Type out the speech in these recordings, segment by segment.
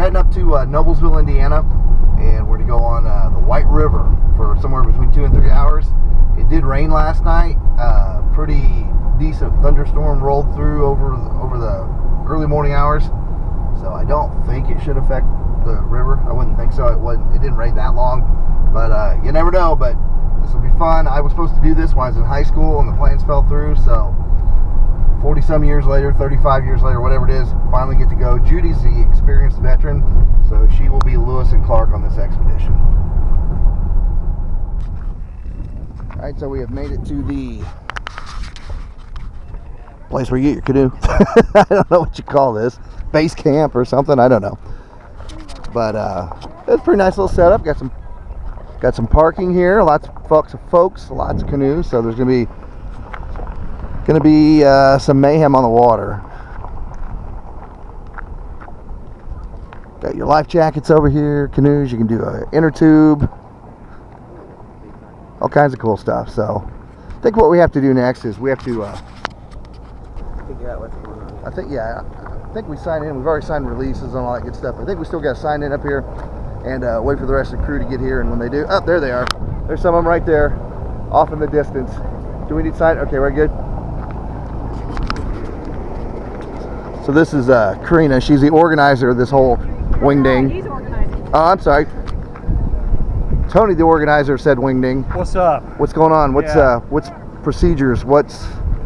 heading up to Noblesville, Indiana, and we're going to go on the White River for somewhere between 2 and 3 hours. It did rain last night. Pretty decent thunderstorm rolled through over the early morning hours, so I don't think it should affect the river. I wouldn't think so. It didn't rain that long, but you never know. But this will be fun. I was supposed to do this when I was in high school, and the plans fell through. So 40-some years later, 35 years later, whatever it is, finally get to go. Judy's the experienced veteran, so she will be Lewis and Clark on this expedition. All right, so we have made it to the place where you get your canoe. I don't know what you call this, base camp or something. I don't know, but it's a pretty nice little setup. Got some parking here. Lots of folks, lots of canoes. So there's gonna be some mayhem on the water. Got your life jackets over here, canoes. You can do an inner tube, all kinds of cool stuff. So I think what we have to do next is we have to figure out what's going on. I think we signed in. We've already signed releases and all that good stuff. I think we still got to sign in up here and wait for the rest of the crew to get here. And when they do, oh, there they are. There's some of them right there, off in the distance. Do we need to sign? Okay, we're good. So this is Karina. She's the organizer of this whole wingding. He's organizing. Oh, I'm sorry. Tony, the organizer, said wingding. What's up? What's going on? What's procedures? Everyone's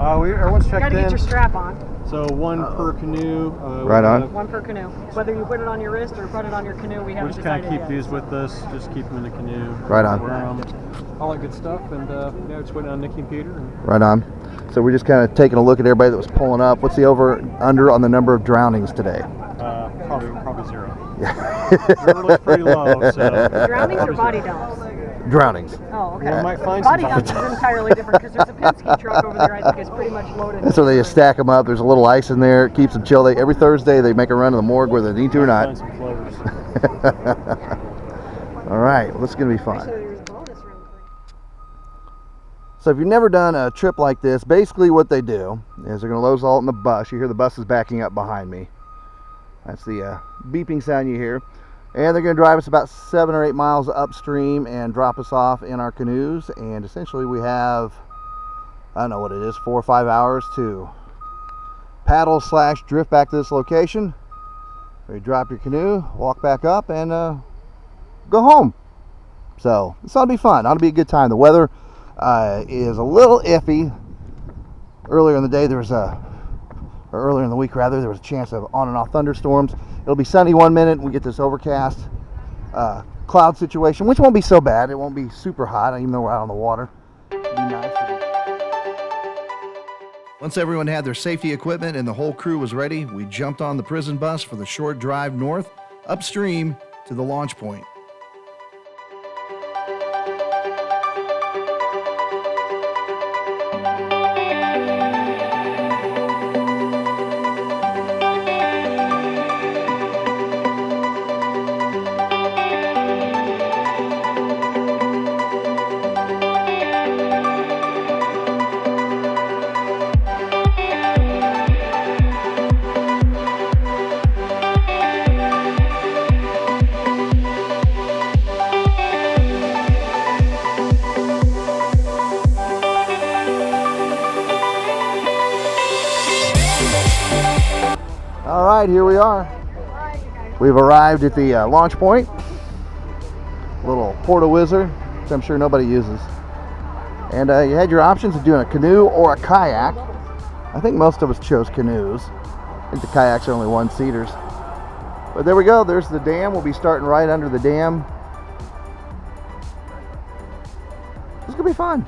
checked in. You gotta get your strap on. So one per canoe. Right on. One per canoe. Whether you put it on your wrist or put it on your canoe, we haven't just kind decided of keep yet. these with us. Just keep them in the canoe. Right on. All that good stuff, and just waiting on Nikki and Peter. Right on. So we're just kind of taking a look at everybody that was pulling up. What's the over/under on the number of drownings today? Probably zero. Yeah. River looks pretty low. So Drownings or body dumps? Drownings. Oh, okay. We might find Body some dumps is entirely different because there's a Penske truck over there. I think is pretty much loaded. And so they just stack them up. There's a little ice in there. It keeps them chill. Every Thursday they make a run to the morgue whether they need to or not. Find some floaters. All right, well, this is going to be fun. Actually, there's a bonus room. So if you've never done a trip like this, basically what they do is they're going to load us all in the bus. You hear the bus is backing up behind me. That's the beeping sound you hear. And they're going to drive us about 7 or 8 miles upstream and drop us off in our canoes. And essentially we have, I don't know what it is, 4 or 5 hours to paddle/drift back to this location. You drop your canoe, walk back up, and go home. So this ought to be fun. Ought to be a good time. The weather is a little iffy. Earlier in the day earlier in the week rather, there was a chance of on and off thunderstorms. It'll be sunny one minute, we get this overcast cloud situation, which won't be so bad. It won't be super hot, even though we're out on the water. It'll be nice. Once everyone had their safety equipment and the whole crew was ready, we jumped on the prison bus for the short drive north, upstream to the launch point. All right, here we are. We've arrived at the launch point. Little porta-wizard, which I'm sure nobody uses. And you had your options of doing a canoe or a kayak. I think most of us chose canoes. I think the kayaks are only one-seaters. But there we go, there's the dam. We'll be starting right under the dam. This is gonna be fun.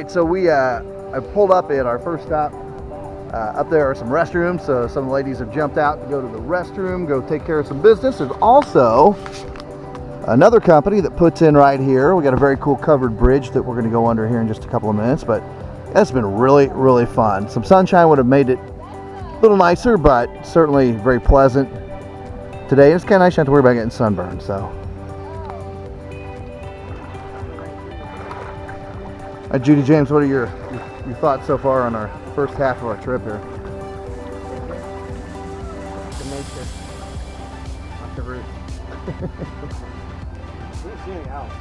right, so I pulled up at our first stop. Up there are some restrooms, so some ladies have jumped out to go to the restroom, go take care of some business. There's also another company that puts in right here. We got a very cool covered bridge that we're going to go under here in just a couple of minutes, but it's been really, really fun. Some sunshine would have made it a little nicer, but certainly very pleasant today. It's kind of nice not to worry about getting sunburned, so. Judy James, what are your thoughts so far on our first half of our trip here? The nature. Not the route. We didn't see any owls.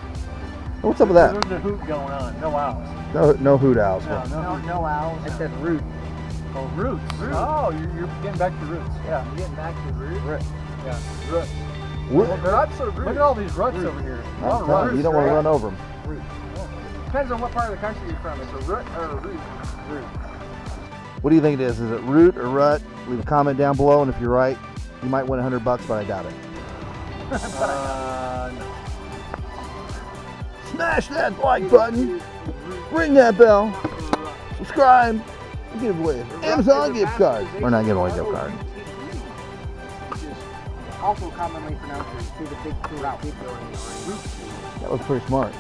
What's up with that? There's a hoot going on. No owls. No hoot owls. No owls. I said root. Oh, roots. Oh, you're getting back to roots. Yeah, you're getting back to roots. Root. Yeah, roots. Well, they're not so roots. Look at all these ruts over here. You don't want to run over them. Roots. Depends on what part of the country you're from. It's a root or a root. Root. What do you think it is? Is it root or rut? Leave a comment down below, and if you're right, you might win $100, but I doubt it. No. Smash that like button, ring that bell, subscribe, and give away an Amazon gift card. We're not giving away a gift card. Also commonly pronounced as through the big two route. That was pretty smart.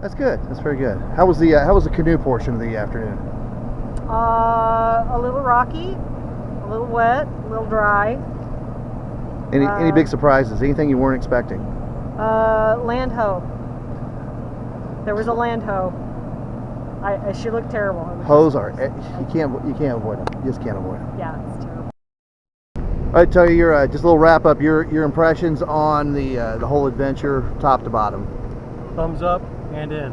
That's good. That's very good. How was the canoe portion of the afternoon? A little rocky, a little wet, a little dry. Any big surprises? Anything you weren't expecting? Land hoe. There was a land hoe. She looked terrible. Hoes are you can't avoid them. You just can't avoid them. Yeah, it's terrible. All right, tell you your just a little wrap up. Your impressions on the whole adventure, top to bottom. Thumbs up and in.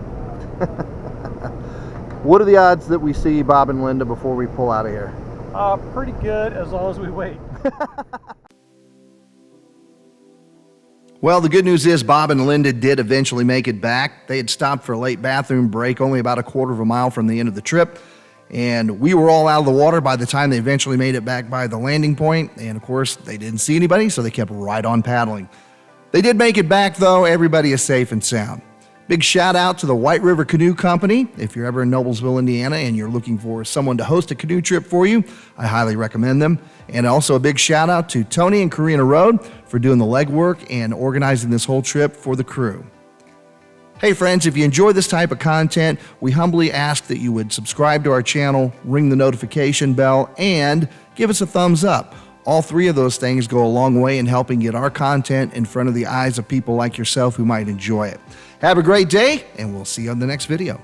What are the odds that we see Bob and Linda before we pull out of here? Pretty good, as long as we wait. Well, the good news is Bob and Linda did eventually make it back. They had stopped for a late bathroom break, only about a quarter of a mile from the end of the trip. And we were all out of the water by the time they eventually made it back by the landing point. And of course, they didn't see anybody, so they kept right on paddling. They did make it back, though. Everybody is safe and sound. Big shout out to the White River Canoe Company. If you're ever in Noblesville, Indiana, and you're looking for someone to host a canoe trip for you, I highly recommend them. And also a big shout out to Tony and Karina Road for doing the legwork and organizing this whole trip for the crew. Hey friends, if you enjoy this type of content, we humbly ask that you would subscribe to our channel, ring the notification bell, and give us a thumbs up. All three of those things go a long way in helping get our content in front of the eyes of people like yourself who might enjoy it. Have a great day, and we'll see you on the next video.